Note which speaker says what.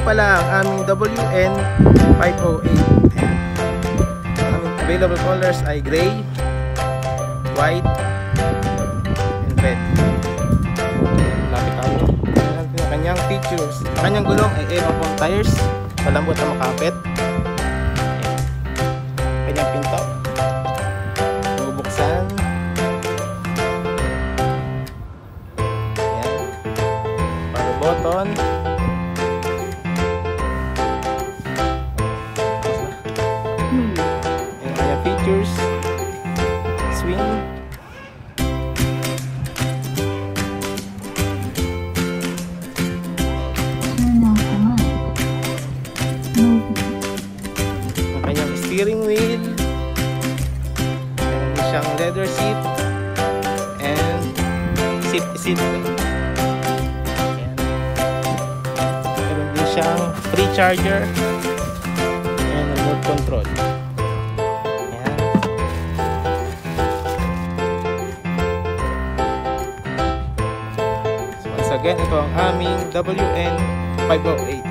Speaker 1: pala ang aming WN508. Ang available colors ay gray, white, and red. Lapit tayo. Ang kanyang features. Ang kanyang gulong ay air-on tires. Malambot na makapit. Kanyang pinto. Bubuksan. Ayan. Power button. Ayan kanyang features. Swing. Ang kanyang steering wheel. Meron din siyang leather seat and safety seat. Ayan. Meron din siyang free charger and remote control. Ayan. So once again, ito ang aming WN508.